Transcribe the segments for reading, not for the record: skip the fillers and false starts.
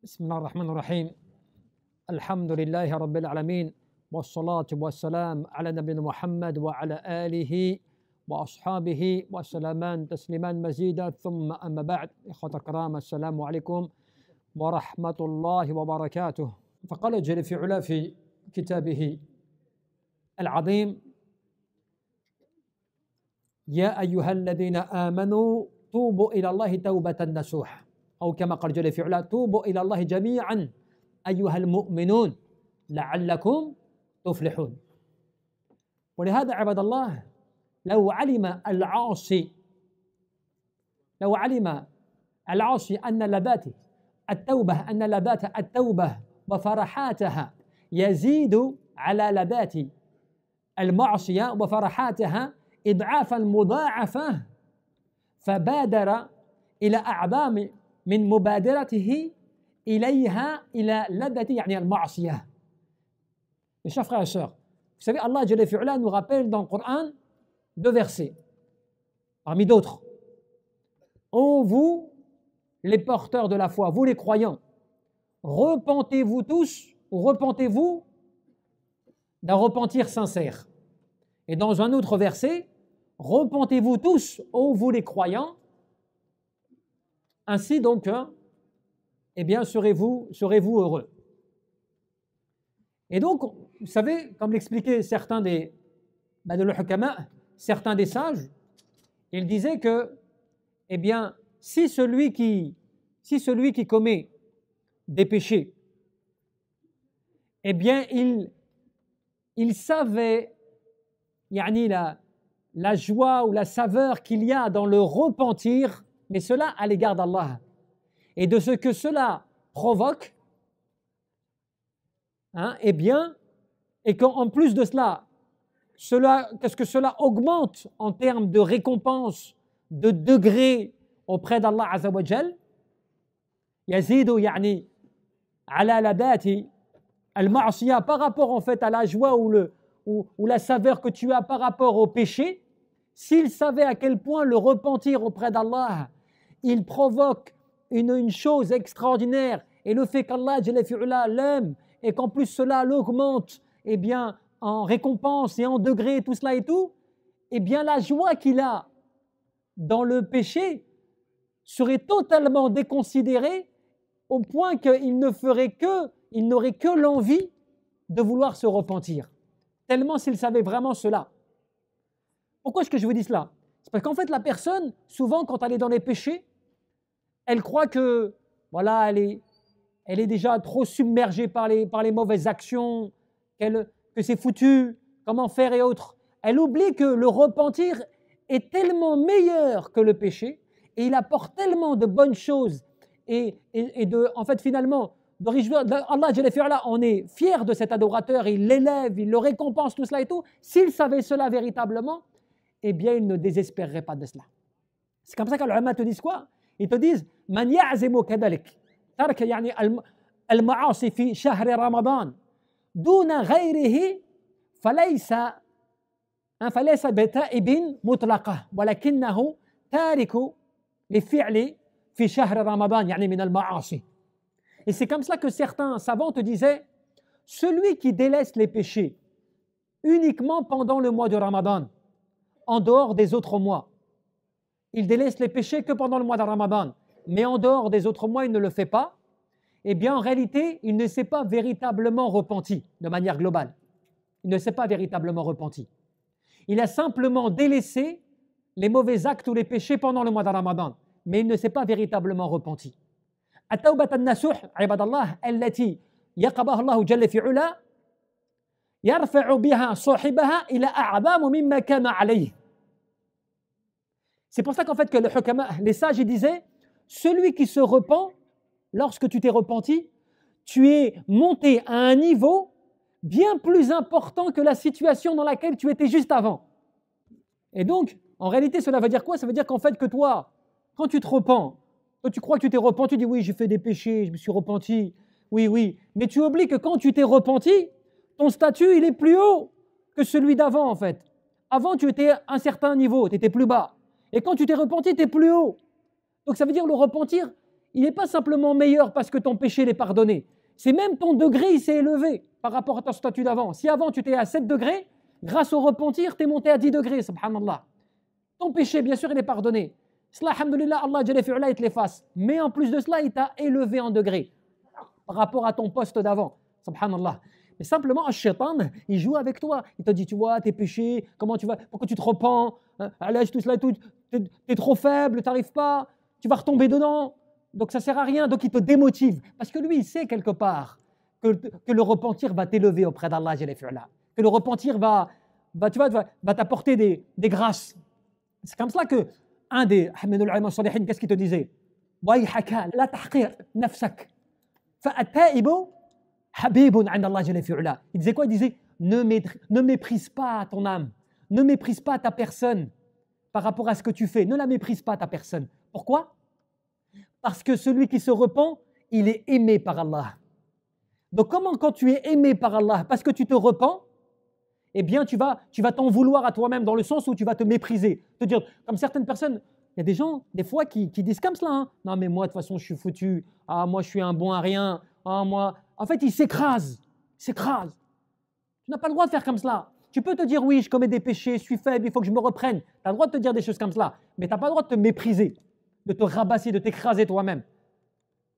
بسم الله الرحمن الرحيم. الحمد لله رب العالمين، والصلاة والسلام على نبينا محمد وعلى آله وأصحابه وسلمان تسليما مزيدا، ثم أما بعد. إخوة الكرام، السلام عليكم ورحمة الله وبركاته. فقال جل في علا في كتابه العظيم: يا أيها الذين آمنوا توبوا إلى الله توبة نصوح، أو كما قال جل في علا: توبوا إلى الله جميعا أيها المؤمنون لعلكم تفلحون. ولهذا عباد الله، لو علم العاصي أن لذات التوبة وفرحاتها يزيد على لذات المعصية وفرحاتها إضعافا مضاعفة، فبادر إلى أعظم من مبادرته إليها إلى لذة المعصية. Mes chers frères et sœurs, vous savez, Allah Jalla fi'ala nous rappelle dans le Coran deux versets, parmi d'autres. Ô vous, les porteurs de la foi, vous les croyants, repentez-vous tous, ou repentez-vous d'un repentir sincère. Et dans un autre verset, repentez-vous tous, ô vous les croyants, ainsi donc, eh bien, serez-vous heureux. Et donc, vous savez, comme l'expliquaient certains de l'hukama, certains des sages, ils disaient que, eh bien, si celui qui commet des péchés, eh bien, il savait, la joie ou la saveur qu'il y a dans le repentir, mais cela à l'égard d'Allah, et de ce que cela provoque, eh bien, et qu'en plus de cela, qu'est-ce que cela augmente en termes de récompense, de degré auprès d'Allah Azza wa Jal, yazidu ala ladati al-ma'siyah, par rapport en fait à la joie ou la saveur que tu as par rapport au péché. S'il savait à quel point le repentir auprès d'Allah, il provoque une chose extraordinaire, et le fait qu'Allah Jalla fi'ula l'aime, et qu'en plus cela l'augmente, eh bien, en récompense et en degré, tout cela et tout, eh bien la joie qu'il a dans le péché serait totalement déconsidérée, au point qu'il n'aurait que l'envie de vouloir se repentir, tellement s'il savait vraiment cela. Pourquoi est-ce que je vous dis cela? C'est parce qu'en fait la personne, souvent quand elle est dans les péchés, elle croit que, voilà, elle est déjà trop submergée par les mauvaises actions, que c'est foutu, comment faire et autres. Elle oublie que le repentir est tellement meilleur que le péché, et il apporte tellement de bonnes choses, et en fait finalement, de réjouir. Allah Jalla fi'ala, on est fier de cet adorateur, il l'élève, il le récompense, tout cela et tout. S'il savait cela véritablement, eh bien il ne désespérerait pas de cela. C'est comme ça que les ulama te disent quoi? Ils te disent: Man ya'zimu kadalik tark al-ma'asi fi shahr Ramadan duna ghayrihi falaysa bita'ibin mutlaqah walakinnahu tariku li fi'li fi shahr Ramadan min al-ma'asi. Et c'est comme cela que certains savants te disaient: celui qui délaisse les péchés uniquement pendant le mois de Ramadan, en dehors des autres mois, il délaisse les péchés que pendant le mois de Ramadan, mais en dehors des autres mois, il ne le fait pas, eh bien en réalité, il ne s'est pas véritablement repenti de manière globale. Il ne s'est pas véritablement repenti. Il a simplement délaissé les mauvais actes ou les péchés pendant le mois de Ramadan, mais il ne s'est pas véritablement repenti. التوبة النصوح عباد الله التي يقبلها الله جل في علا يرفع بها صاحبها إلى أعظم مما كان عليه. C'est pour ça qu'en fait que les sages ils disaient: celui qui se repent, lorsque tu t'es repenti, tu es monté à un niveau bien plus important que la situation dans laquelle tu étais juste avant. Et donc, en réalité, cela veut dire quoi? Ça veut dire qu'en fait que toi, quand tu te repens, toi, tu crois que tu t'es repenti, tu dis: oui, j'ai fait des péchés, je me suis repenti, oui. Mais tu oublies que quand tu t'es repenti, ton statut, il est plus haut que celui d'avant, en fait. Avant, tu étais à un certain niveau, tu étais plus bas. Et quand tu t'es repenti, tu es plus haut. Donc ça veut dire le repentir, il n'est pas simplement meilleur parce que ton péché est pardonné. C'est même ton degré, il s'est élevé par rapport à ton statut d'avant. Si avant tu étais à 7 degrés, grâce au repentir, tu es monté à 10 degrés, subhanallah. Ton péché, bien sûr, il est pardonné. Cela, alhamdoulilah, Allah Jalla fi'ula, il te l'efface. Mais en plus de cela, il t'a élevé en degré par rapport à ton poste d'avant, subhanallah. Mais simplement, un shaitan, il joue avec toi. Il te dit, tu vois, tes péchés, comment tu vas, pourquoi tu te repens, allège tout cela, tout, t'es trop faible, t'arrives pas, tu vas retomber dedans. Donc ça sert à rien. Donc il te démotive. Parce que lui, il sait quelque part que le repentir va t'élever auprès d'Allah Jalla fi'ula. Que le repentir va t'apporter des grâces. C'est comme cela que un des Ahmadul Ulama Salihin, qu'est-ce qu'il te disait? Wayhaka la tahqir nafsak fa at-ta'ibu habibun 'inda Allah Jalla fi'ula. Il disait quoi? Il disait ne méprise pas ton âme, ne méprise pas ta personne par rapport à ce que tu fais, ne la méprise pas ta personne. Pourquoi? Parce que celui qui se repent, il est aimé par Allah. Donc comment quand tu es aimé par Allah parce que tu te repens, eh bien tu vas t'en vouloir à toi-même dans le sens où tu vas te mépriser. Te dire, comme certaines personnes, il y a des gens, des fois, qui disent comme cela, hein. Non mais moi de toute façon je suis foutu, ah moi je suis un bon à rien, ah moi... En fait ils s'écrasent. Tu n'as pas le droit de faire comme cela. Tu peux te dire oui, je commets des péchés, je suis faible, il faut que je me reprenne. Tu as le droit de te dire des choses comme cela, mais tu n'as pas le droit de te mépriser, de te rabasser, de t'écraser toi-même.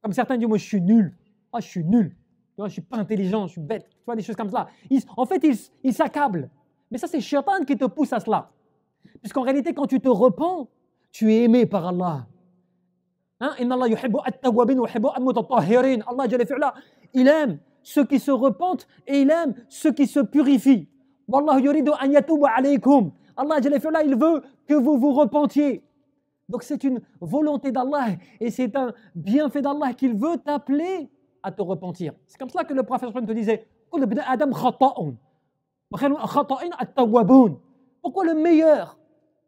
Comme certains disent, moi je suis nul, ah je suis nul. Je ne suis pas intelligent, je suis bête, tu vois, des choses comme ça. En fait, ils s'accablent. Mais ça, c'est Shaitan qui te pousse à cela. Puisqu'en réalité, quand tu te repens, tu es aimé par Allah. Inna Allah yuhibbu at-tawwabin wa yuhibbu al-mutatahhirin. Allah Jalla fi'ala, il aime ceux qui se repentent et il aime ceux qui se purifient. Wallahu yuridu an yatuba alaykum. Allah Jalla fi'ala, il veut que vous vous repentiez. Donc c'est une volonté d'Allah et c'est un bienfait d'Allah qu'il veut t'appeler à te repentir. C'est comme cela que le prophète te disait pourquoi le meilleur?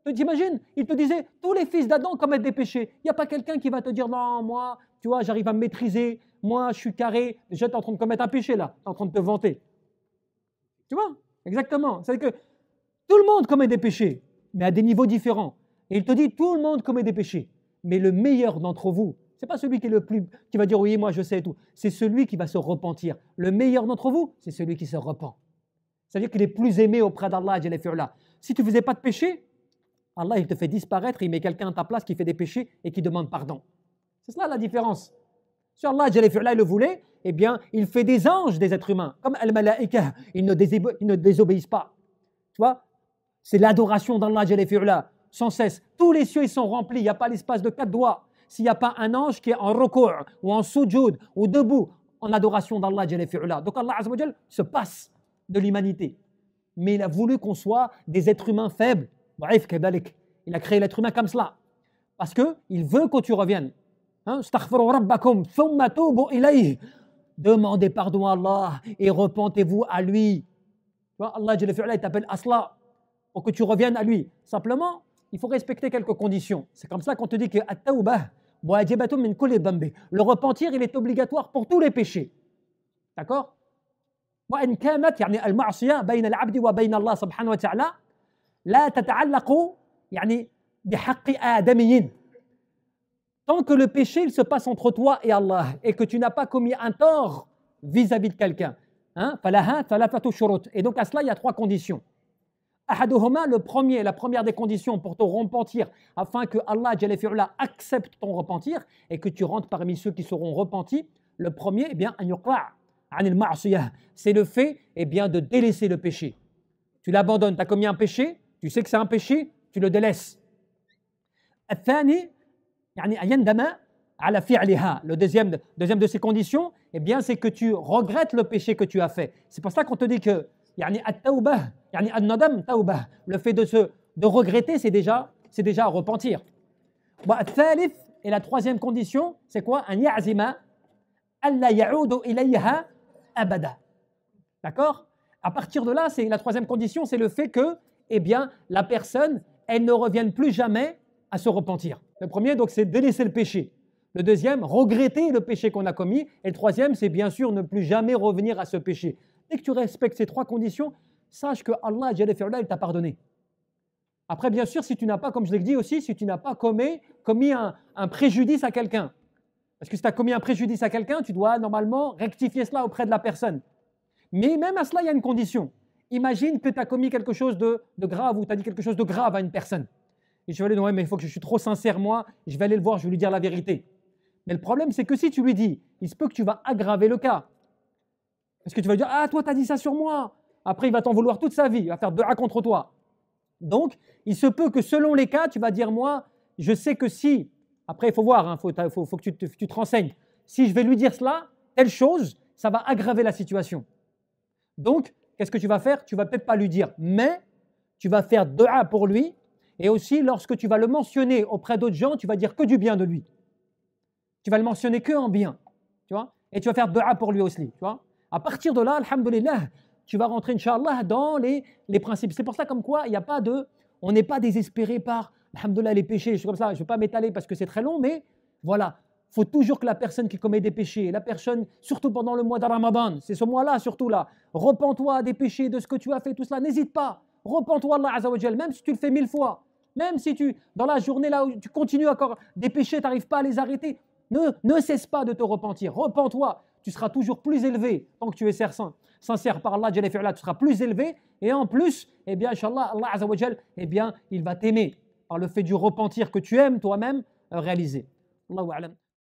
Tu t'imagines? Il te disait tous les fils d'Adam commettent des péchés. Il n'y a pas quelqu'un qui va te dire non, moi, tu vois, j'arrive à me maîtriser, moi, je suis carré. Déjà, tu es en train de commettre un péché là, tu es en train de te vanter. Tu vois? Exactement. C'est-à-dire que tout le monde commet des péchés, mais à des niveaux différents. Et il te dit tout le monde commet des péchés, mais le meilleur d'entre vous, ce n'est pas celui qui va dire oui, moi je sais et tout. C'est celui qui va se repentir. Le meilleur d'entre vous, c'est celui qui se repent. C'est-à-dire qu'il est plus aimé auprès d'Allah. Si tu ne faisais pas de péché, Allah il te fait disparaître, il met quelqu'un à ta place qui fait des péchés et qui demande pardon. C'est cela la différence. Si Allah il le voulait, eh bien il fait des anges des êtres humains. Comme Al-Malaïka, ils ne désobéissent pas. Tu vois? C'est l'adoration d'Allah sans cesse. Tous les cieux ils sont remplis, il n'y a pas l'espace de 4 doigts. S'il n'y a pas un ange qui est en ruku' ou en sujoud ou debout en adoration d'Allah Jalla fi'ula. Donc Allah Azza wa Jal se passe de l'humanité. Mais il a voulu qu'on soit des êtres humains faibles. Il a créé l'être humain comme cela. Parce qu'il veut que tu reviennes. Astaghfiru rabbakum thumma tubu ilayhi. Demandez pardon à Allah et repentez-vous à lui. Allah Jalla fi'ula, il t'appelle à cela pour que tu reviennes à lui. Simplement, il faut respecter quelques conditions. C'est comme ça qu'on te dit que at-tawbah wajibatun min kulli dhanbi. Le repentir, il est obligatoire pour tous les péchés. D'accord? Wa in kanat yani al-ma'siyah bayna al-'abdi wa bayna Allah subhanahu wa ta'ala la tata'allaqu yani bihaqqi adamiyyin. Tant que le péché il se passe entre toi et Allah et que tu n'as pas commis un tort vis-à-vis de quelqu'un, falaha thalathatu shurut. Et donc à cela il y a 3 conditions. Ahaduhuma, la première des conditions pour te repentir, afin que Allah Jalla fi'ula accepte ton repentir et que tu rentres parmi ceux qui seront repentis. Le premier, eh bien, c'est le fait de délaisser le péché. Tu l'abandonnes, tu as commis un péché, tu sais que c'est un péché, tu le délaisses. Le deuxième de ces conditions, eh bien, c'est que tu regrettes le péché que tu as fait. C'est pour ça qu'on te dit que le fait de regretter, c'est déjà à repentir. Et la troisième condition, c'est quoi? D'accord? À partir de là, c'est la troisième condition, c'est le fait que, eh bien, la personne, elle ne revienne plus jamais à se repentir. Le premier, donc, c'est délaisser le péché. Le deuxième, regretter le péché qu'on a commis. Et le troisième, c'est bien sûr ne plus jamais revenir à ce péché. Dès que tu respectes ces 3 conditions, sache que Allah Jalla fi'ula, il t'a pardonné. Après, bien sûr, si tu n'as pas, comme je l'ai dit aussi, si tu n'as pas commis un préjudice à quelqu'un. Parce que si tu as commis un préjudice à quelqu'un, tu dois normalement rectifier cela auprès de la personne. Mais même à cela, il y a une condition. Imagine que tu as commis quelque chose de grave ou tu as dit quelque chose de grave à une personne. Et tu vas lui dire, ouais, mais il faut que je suis trop sincère, moi, je vais aller le voir, je vais lui dire la vérité. Mais le problème, c'est que si tu lui dis, il se peut que tu vas aggraver le cas. Parce que tu vas lui dire, ah, toi, tu as dit ça sur moi. Après, il va t'en vouloir toute sa vie, il va faire dua contre toi. Donc, il se peut que selon les cas, tu vas dire, moi, je sais que si, après, il faut voir, il faut que tu te renseignes. Si je vais lui dire cela, telle chose, ça va aggraver la situation. Donc, qu'est-ce que tu vas faire? Tu ne vas peut-être pas lui dire, mais tu vas faire dua pour lui. Et aussi, lorsque tu vas le mentionner auprès d'autres gens, tu vas dire que du bien de lui. Tu vas le mentionner que en bien. Tu vois? Et tu vas faire dua pour lui aussi. Tu vois? À partir de là, alhamdoulilah, tu vas rentrer, Inch'Allah, dans les principes. C'est pour ça, comme quoi, il n'y a pas de. On n'est pas désespéré par, alhamdoulilah, les péchés. Je suis comme ça, je ne vais pas m'étaler parce que c'est très long, mais voilà. Il faut toujours que la personne qui commet des péchés, la personne, surtout pendant le mois de Ramadan, c'est ce mois-là, surtout là, repens-toi des péchés, de ce que tu as fait, tout cela, n'hésite pas. Repens-toi, Allah Azza wa Jal, même si tu le fais 1000 fois. Même si dans la journée là où tu continues encore des péchés, tu n'arrives pas à les arrêter, ne cesse pas de te repentir. Repens-toi, tu seras toujours plus élevé tant que tu es sincère par Allah, tu seras plus élevé. Et en plus, eh bien, Inch'Allah, Allah Azza wa Jal, eh bien, il va t'aimer par le fait du repentir que tu aimes toi-même réaliser. Allahu a'lam.